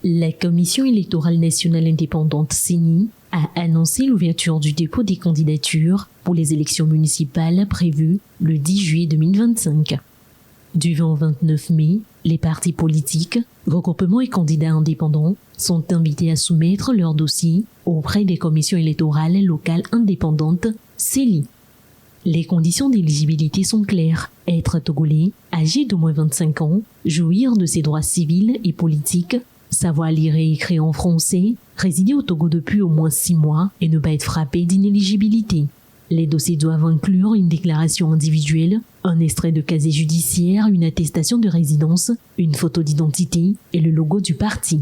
La Commission électorale nationale indépendante CENI a annoncé l'ouverture du dépôt des candidatures pour les élections municipales prévues le 10 juillet 2025. Du 20 au 29 mai, les partis politiques, regroupements et candidats indépendants sont invités à soumettre leurs dossiers auprès des commissions électorales locales indépendantes CELI. Les conditions d'éligibilité sont claires. Être togolais, âgé d'au moins 25 ans, jouir de ses droits civils et politiques, savoir lire et écrire en français, résider au Togo depuis au moins 6 mois et ne pas être frappé d'inéligibilité. Les dossiers doivent inclure une déclaration individuelle, un extrait de casier judiciaire, une attestation de résidence, une photo d'identité et le logo du parti.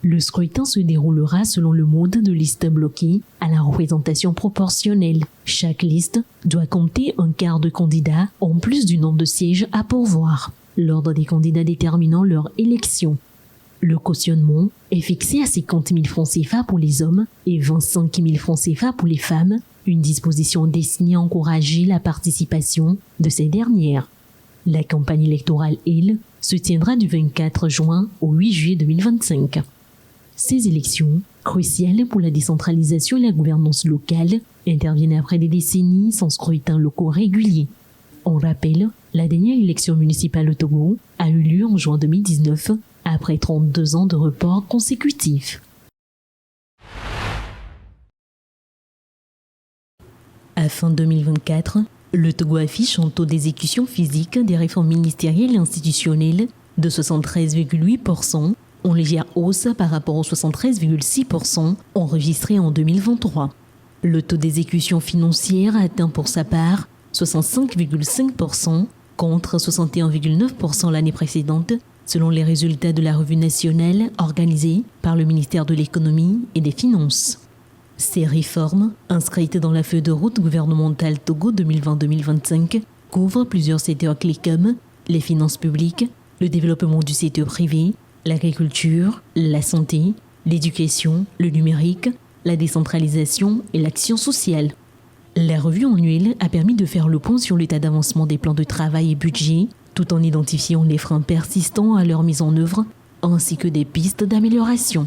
Le scrutin se déroulera selon le mode de liste bloquée à la représentation proportionnelle. Chaque liste doit compter un quart de candidats en plus du nombre de sièges à pourvoir. L'ordre des candidats déterminant leur élection. Le cautionnement est fixé à 50 000 francs CFA pour les hommes et 25 000 francs CFA pour les femmes, une disposition destinée à encourager la participation de ces dernières. La campagne électorale, elle, se tiendra du 24 juin au 8 juillet 2025. Ces élections, cruciales pour la décentralisation et la gouvernance locale, interviennent après des décennies sans scrutin locaux réguliers. On rappelle, la dernière élection municipale au Togo a eu lieu en juin 2019, après 32 ans de report consécutifs. À fin 2024, le Togo affiche un taux d'exécution physique des réformes ministérielles et institutionnelles de 73,8%, en légère hausse par rapport aux 73,6% enregistrés en 2023. Le taux d'exécution financière atteint pour sa part 65,5% contre 61,9% l'année précédente, selon les résultats de la revue nationale organisée par le ministère de l'Économie et des Finances. Ces réformes, inscrites dans la feuille de route gouvernementale Togo 2020-2025, couvrent plusieurs secteurs clés comme les finances publiques, le développement du secteur privé, l'agriculture, la santé, l'éducation, le numérique, la décentralisation et l'action sociale. La revue annuelle a permis de faire le point sur l'état d'avancement des plans de travail et budget, tout en identifiant les freins persistants à leur mise en œuvre, ainsi que des pistes d'amélioration.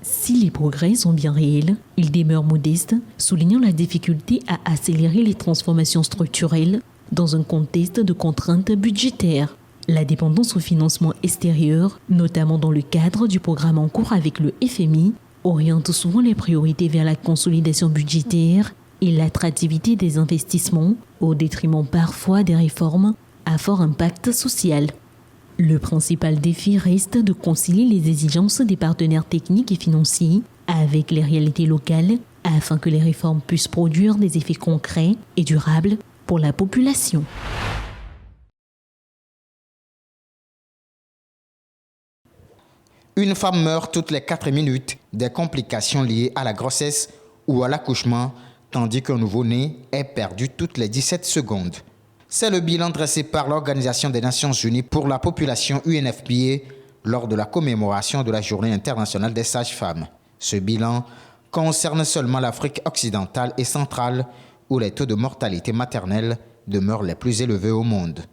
Si les progrès sont bien réels, ils demeurent modestes, soulignant la difficulté à accélérer les transformations structurelles dans un contexte de contraintes budgétaires. La dépendance au financement extérieur, notamment dans le cadre du programme en cours avec le FMI, oriente souvent les priorités vers la consolidation budgétaire et l'attractivité des investissements, au détriment parfois des réformes à fort impact social. Le principal défi reste de concilier les exigences des partenaires techniques et financiers avec les réalités locales afin que les réformes puissent produire des effets concrets et durables pour la population. Une femme meurt toutes les 4 minutes des complications liées à la grossesse ou à l'accouchement, tandis qu'un nouveau-né est perdu toutes les 17 secondes. C'est le bilan dressé par l'Organisation des Nations Unies pour la population UNFPA lors de la commémoration de la Journée internationale des sages-femmes. Ce bilan concerne seulement l'Afrique occidentale et centrale, où les taux de mortalité maternelle demeurent les plus élevés au monde.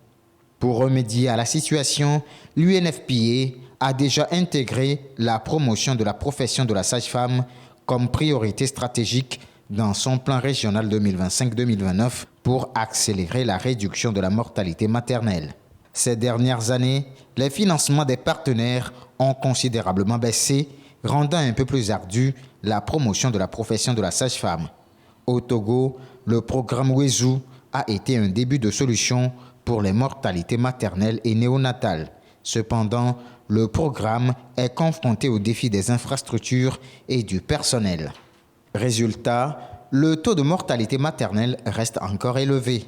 Pour remédier à la situation, l'UNFPA a déjà intégré la promotion de la profession de la sage-femme comme priorité stratégique dans son plan régional 2025-2029 pour accélérer la réduction de la mortalité maternelle. Ces dernières années, les financements des partenaires ont considérablement baissé, rendant un peu plus ardue la promotion de la profession de la sage-femme. Au Togo, le programme WESU a été un début de solution pour les mortalités maternelles et néonatales. Cependant, le programme est confronté au défi des infrastructures et du personnel. Résultat, le taux de mortalité maternelle reste encore élevé.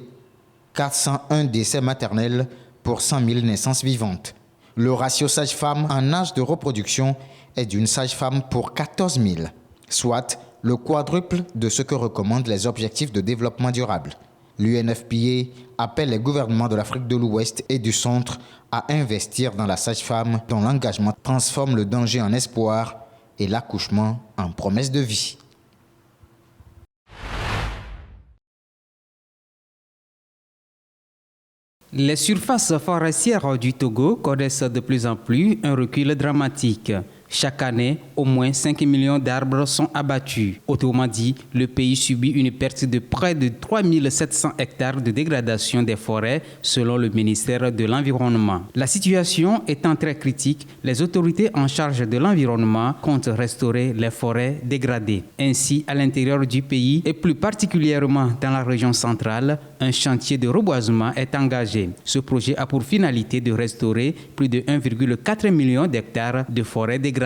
401 décès maternels pour 100 000 naissances vivantes. Le ratio sage-femme en âge de reproduction est d'une sage-femme pour 14 000, soit le quadruple de ce que recommandent les objectifs de développement durable. L'UNFPA appelle les gouvernements de l'Afrique de l'Ouest et du Centre à investir dans la sage-femme dont l'engagement transforme le danger en espoir et l'accouchement en promesse de vie. Les surfaces forestières du Togo connaissent de plus en plus un recul dramatique. Chaque année, au moins 5 millions d'arbres sont abattus. Autrement dit, le pays subit une perte de près de 3700 hectares de dégradation des forêts, selon le ministère de l'Environnement. La situation étant très critique, les autorités en charge de l'environnement comptent restaurer les forêts dégradées. Ainsi, à l'intérieur du pays et plus particulièrement dans la région centrale, un chantier de reboisement est engagé. Ce projet a pour finalité de restaurer plus de 1,4 million d'hectares de forêts dégradées.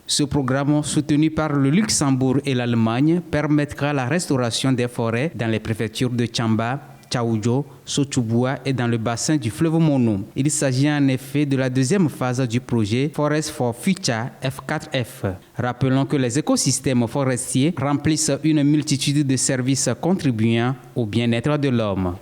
Ce programme, soutenu par le Luxembourg et l'Allemagne, permettra la restauration des forêts dans les préfectures de Tchamba, Tchaoudjo, Sochubua et dans le bassin du fleuve Mono. Il s'agit en effet de la deuxième phase du projet Forest for Future F4F. Rappelons que les écosystèmes forestiers remplissent une multitude de services contribuant au bien-être de l'homme.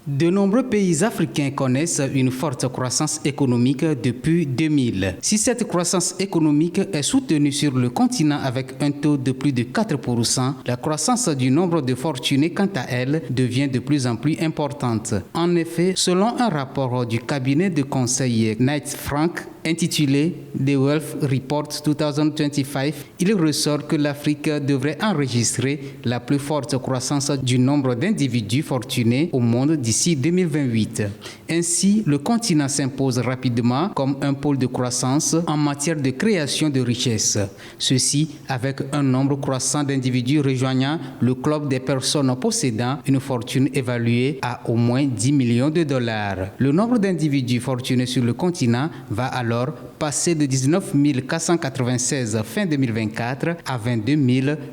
De nombreux pays africains connaissent une forte croissance économique depuis 2000. Si cette croissance économique est soutenue sur le continent avec un taux de plus de 4%, la croissance du nombre de fortunés, quant à elle, devient de plus en plus importante. En effet, selon un rapport du cabinet de conseil Knight Frank, intitulé The Wealth Report 2025, il ressort que l'Afrique devrait enregistrer la plus forte croissance du nombre d'individus fortunés au monde d'ici 2028. Ainsi, le continent s'impose rapidement comme un pôle de croissance en matière de création de richesses. Ceci avec un nombre croissant d'individus rejoignant le club des personnes possédant une fortune évaluée à au moins 10 millions de dollars. Le nombre d'individus fortunés sur le continent va alors passer de 19 496 fin 2024 à 22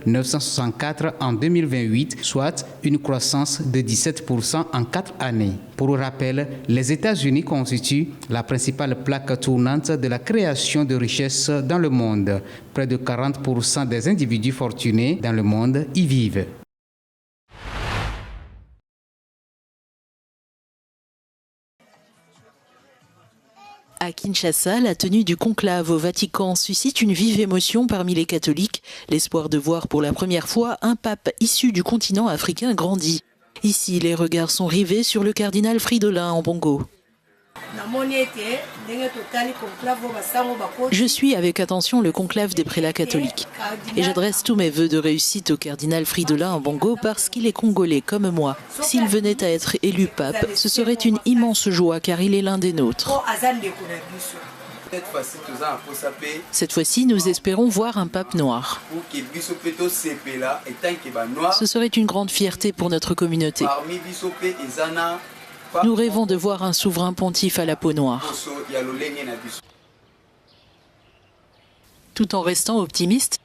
964 en 2028, soit une croissance de 17% en 4 années. Pour rappel, les États-Unis constituent la principale plaque tournante de la création de richesses dans le monde. Près de 40% des individus fortunés dans le monde y vivent. À Kinshasa, la tenue du conclave au Vatican suscite une vive émotion parmi les catholiques. L'espoir de voir pour la première fois un pape issu du continent africain grandit. Ici, les regards sont rivés sur le cardinal Fridolin Ambongo. Je suis avec attention le conclave des prélats catholiques et j'adresse tous mes vœux de réussite au cardinal Fridolin Ambongo parce qu'il est congolais comme moi. S'il venait à être élu pape, ce serait une immense joie car il est l'un des nôtres. Cette fois-ci, nous espérons voir un pape noir. Ce serait une grande fierté pour notre communauté. Nous rêvons de voir un souverain pontife à la peau noire. Tout en restant optimistes,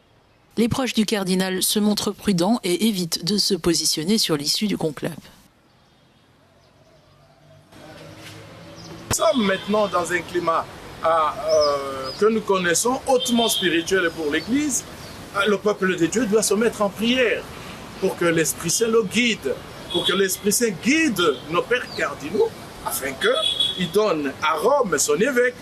les proches du cardinal se montrent prudents et évitent de se positionner sur l'issue du conclave. Nous sommes maintenant dans un climat que nous connaissons hautement spirituel pour l'Église. Le peuple de Dieu doit se mettre en prière pour que l'Esprit Saint le guide, pour que l'Esprit Saint guide nos pères cardinaux, afin qu'ils donnent à Rome son évêque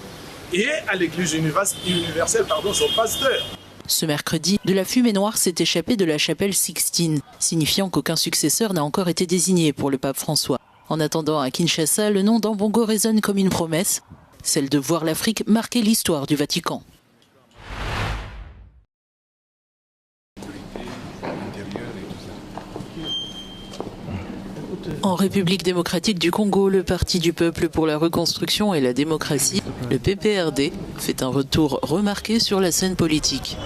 et à l'Église universelle son pasteur. Ce mercredi, de la fumée noire s'est échappée de la chapelle Sixtine, signifiant qu'aucun successeur n'a encore été désigné pour le pape François. En attendant, à Kinshasa, le nom d'Ambongo résonne comme une promesse, celle de voir l'Afrique marquer l'histoire du Vatican. En République démocratique du Congo, le Parti du peuple pour la reconstruction et la démocratie, le PPRD, fait un retour remarqué sur la scène politique.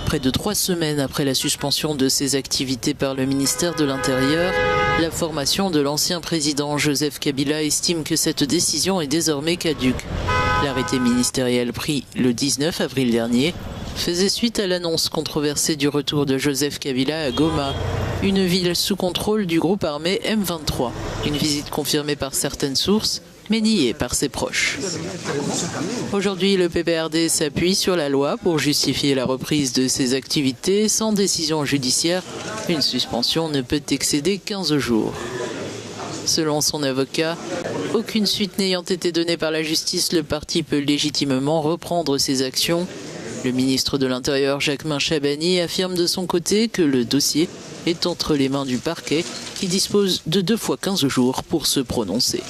Près de 3 semaines après la suspension de ses activités par le ministère de l'Intérieur, la formation de l'ancien président Joseph Kabila estime que cette décision est désormais caduque. L'arrêté ministériel pris le 19 avril dernier faisait suite à l'annonce controversée du retour de Joseph Kabila à Goma, une ville sous contrôle du groupe armé M23. Une visite confirmée par certaines sources, mais niée par ses proches. Aujourd'hui, le PPRD s'appuie sur la loi pour justifier la reprise de ses activités sans décision judiciaire. Une suspension ne peut excéder 15 jours. Selon son avocat, aucune suite n'ayant été donnée par la justice, le parti peut légitimement reprendre ses actions. Le ministre de l'Intérieur, Jacquemain Chabani, affirme de son côté que le dossier est entre les mains du parquet qui dispose de 2 fois 15 jours pour se prononcer.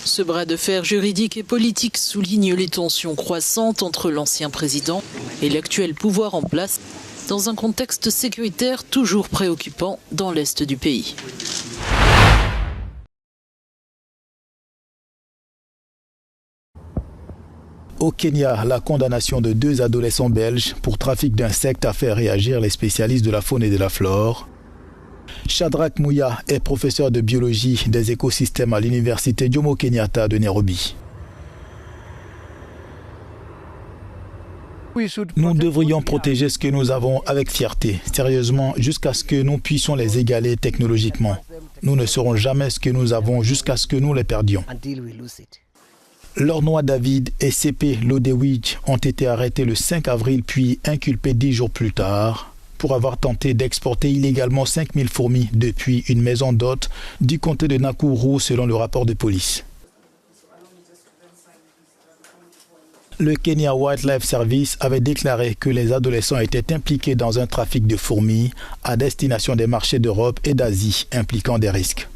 Ce bras de fer juridique et politique souligne les tensions croissantes entre l'ancien président et l'actuel pouvoir en place, dans un contexte sécuritaire toujours préoccupant dans l'est du pays. Au Kenya, la condamnation de 2 adolescents belges pour trafic d'insectes a fait réagir les spécialistes de la faune et de la flore. Shadrack Mouya est professeur de biologie des écosystèmes à l'université Jomo Kenyatta de Nairobi. Nous devrions protéger ce que nous avons avec fierté, sérieusement, jusqu'à ce que nous puissions les égaler technologiquement. Nous ne serons jamais ce que nous avons jusqu'à ce que nous les perdions. Lornois David et CP Lodewij ont été arrêtés le 5 avril puis inculpés 10 jours plus tard pour avoir tenté d'exporter illégalement 5000 fourmis depuis une maison d'hôte du comté de Nakuru selon le rapport de police. Le Kenya Wildlife Service avait déclaré que les adolescents étaient impliqués dans un trafic de fourmis à destination des marchés d'Europe et d'Asie impliquant des risques.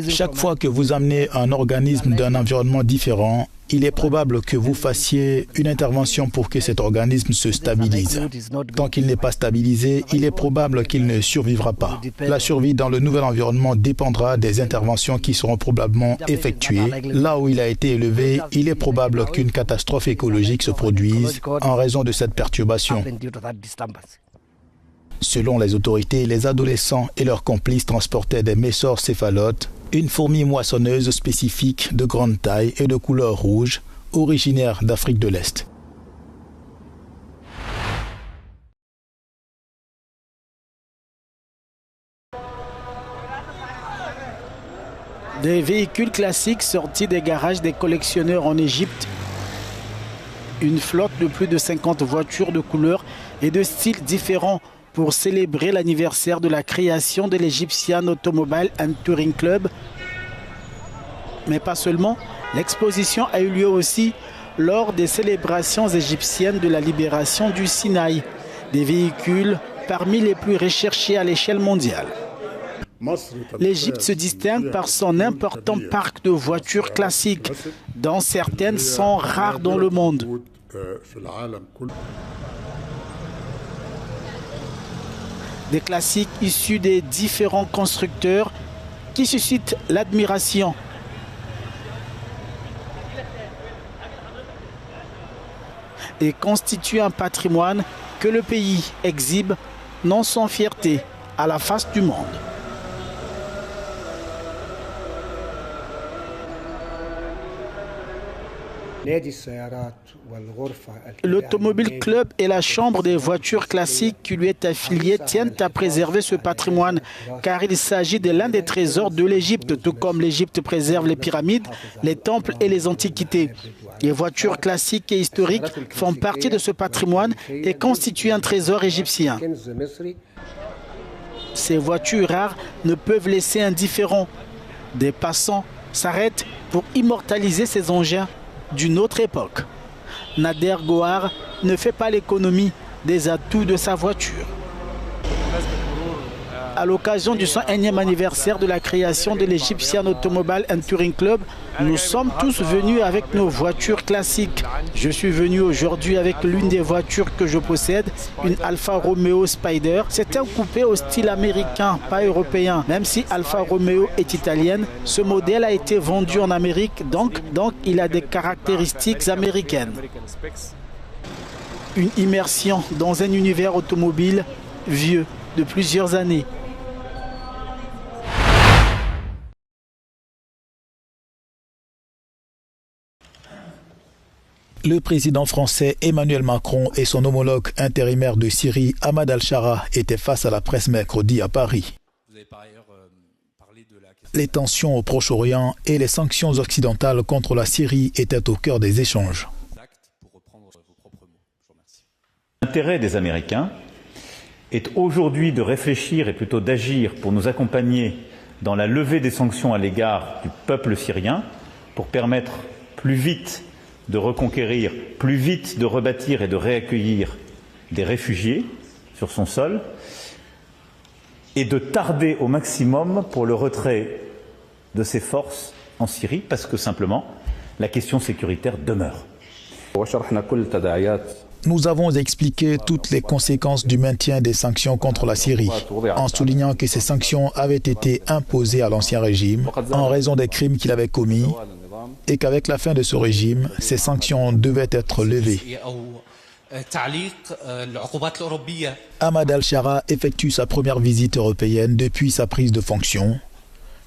Chaque fois que vous amenez un organisme d'un environnement différent, il est probable que vous fassiez une intervention pour que cet organisme se stabilise. Tant qu'il n'est pas stabilisé, il est probable qu'il ne survivra pas. La survie dans le nouvel environnement dépendra des interventions qui seront probablement effectuées. Là où il a été élevé, il est probable qu'une catastrophe écologique se produise en raison de cette perturbation. Selon les autorités, les adolescents et leurs complices transportaient des mésor-céphalotes, une fourmi moissonneuse spécifique de grande taille et de couleur rouge, originaire d'Afrique de l'Est. Des véhicules classiques sortis des garages des collectionneurs en Égypte. Une flotte de plus de 50 voitures de couleurs et de styles différents pour célébrer l'anniversaire de la création de l'Egyptian Automobile and Touring Club. Mais pas seulement, l'exposition a eu lieu aussi lors des célébrations égyptiennes de la libération du Sinaï, des véhicules parmi les plus recherchés à l'échelle mondiale. L'Égypte se distingue par son important parc de voitures classiques, dont certaines sont rares dans le monde. Des classiques issus des différents constructeurs qui suscitent l'admiration. Et constituent un patrimoine que le pays exhibe non sans fierté à la face du monde. L'Automobile Club et la Chambre des voitures classiques qui lui est affiliée tiennent à préserver ce patrimoine car il s'agit de l'un des trésors de l'Égypte, tout comme l'Égypte préserve les pyramides, les temples et les antiquités. Les voitures classiques et historiques font partie de ce patrimoine et constituent un trésor égyptien. Ces voitures rares ne peuvent laisser indifférents. Des passants s'arrêtent pour immortaliser ces engins d'une autre époque. Nader Gohar ne fait pas l'économie des atouts de sa voiture. À l'occasion du 101e anniversaire de la création de l'Egyptian Automobile and Touring Club, nous sommes tous venus avec nos voitures classiques. Je suis venu aujourd'hui avec l'une des voitures que je possède, une Alfa Romeo Spider. C'est un coupé au style américain, pas européen. Même si Alfa Romeo est italienne, ce modèle a été vendu en Amérique, donc il a des caractéristiques américaines. Une immersion dans un univers automobile vieux de plusieurs années. Le président français Emmanuel Macron et son homologue intérimaire de Syrie, Ahmad al-Shara, étaient face à la presse mercredi à Paris. Les tensions au Proche-Orient et les sanctions occidentales contre la Syrie étaient au cœur des échanges. L'intérêt des Américains est aujourd'hui de réfléchir et plutôt d'agir pour nous accompagner dans la levée des sanctions à l'égard du peuple syrien, pour permettre plus vite de reconquérir, plus vite de rebâtir et de réaccueillir des réfugiés sur son sol, et de tarder au maximum pour le retrait de ses forces en Syrie, parce que simplement, la question sécuritaire demeure. Nous avons expliqué toutes les conséquences du maintien des sanctions contre la Syrie, en soulignant que ces sanctions avaient été imposées à l'ancien régime en raison des crimes qu'il avait commis et qu'avec la fin de ce régime, ces sanctions devaient être levées. Ahmad al-Shara effectue sa première visite européenne depuis sa prise de fonction.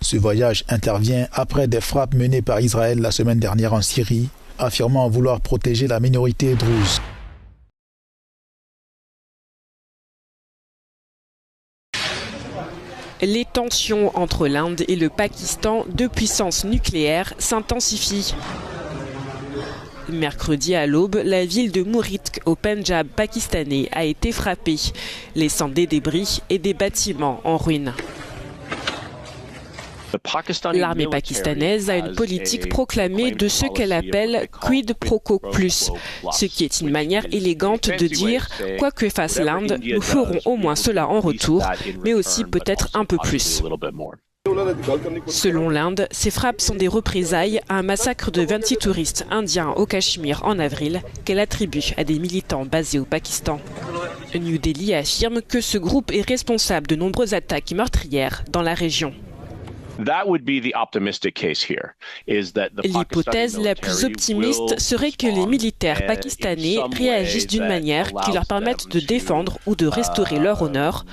Ce voyage intervient après des frappes menées par Israël la semaine dernière en Syrie, affirmant vouloir protéger la minorité druze. Les tensions entre l'Inde et le Pakistan, deux puissances nucléaires, s'intensifient. Mercredi à l'aube, la ville de Murid au Pendjab pakistanais a été frappée, laissant des débris et des bâtiments en ruine. L'armée pakistanaise a une politique proclamée de ce qu'elle appelle « quid pro quo plus », ce qui est une manière élégante de dire « quoi que fasse l'Inde, nous ferons au moins cela en retour, mais aussi peut-être un peu plus ». Selon l'Inde, ces frappes sont des représailles à un massacre de 26 touristes indiens au Cachemire en avril qu'elle attribue à des militants basés au Pakistan. New Delhi affirme que ce groupe est responsable de nombreuses attaques meurtrières dans la région. L'hypothèse la plus optimiste serait que les militaires pakistanais réagissent d'une manière qui leur permette de défendre ou de restaurer leur honneur,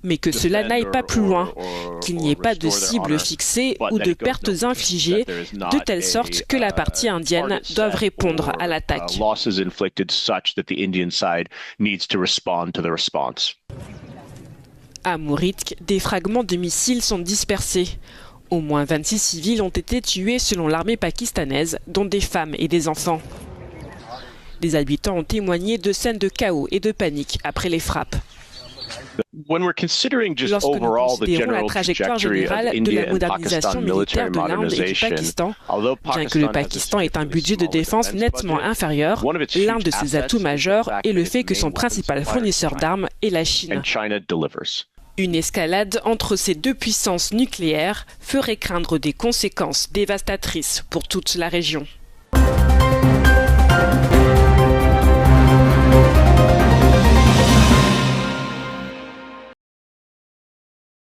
mais que cela n'aille pas plus loin, qu'il n'y ait pas de cible fixée ou de pertes infligées, de telle sorte que la partie indienne doive répondre à l'attaque. À Murid, des fragments de missiles sont dispersés. Au moins 26 civils ont été tués selon l'armée pakistanaise, dont des femmes et des enfants. Des habitants ont témoigné de scènes de chaos et de panique après les frappes. Lorsque nous considérons la trajectoire générale de la modernisation militaire de l'Inde et du Pakistan, bien que le Pakistan ait un budget de défense nettement inférieur, l'un de ses atouts majeurs est le fait que son principal fournisseur d'armes est la Chine. Une escalade entre ces deux puissances nucléaires ferait craindre des conséquences dévastatrices pour toute la région.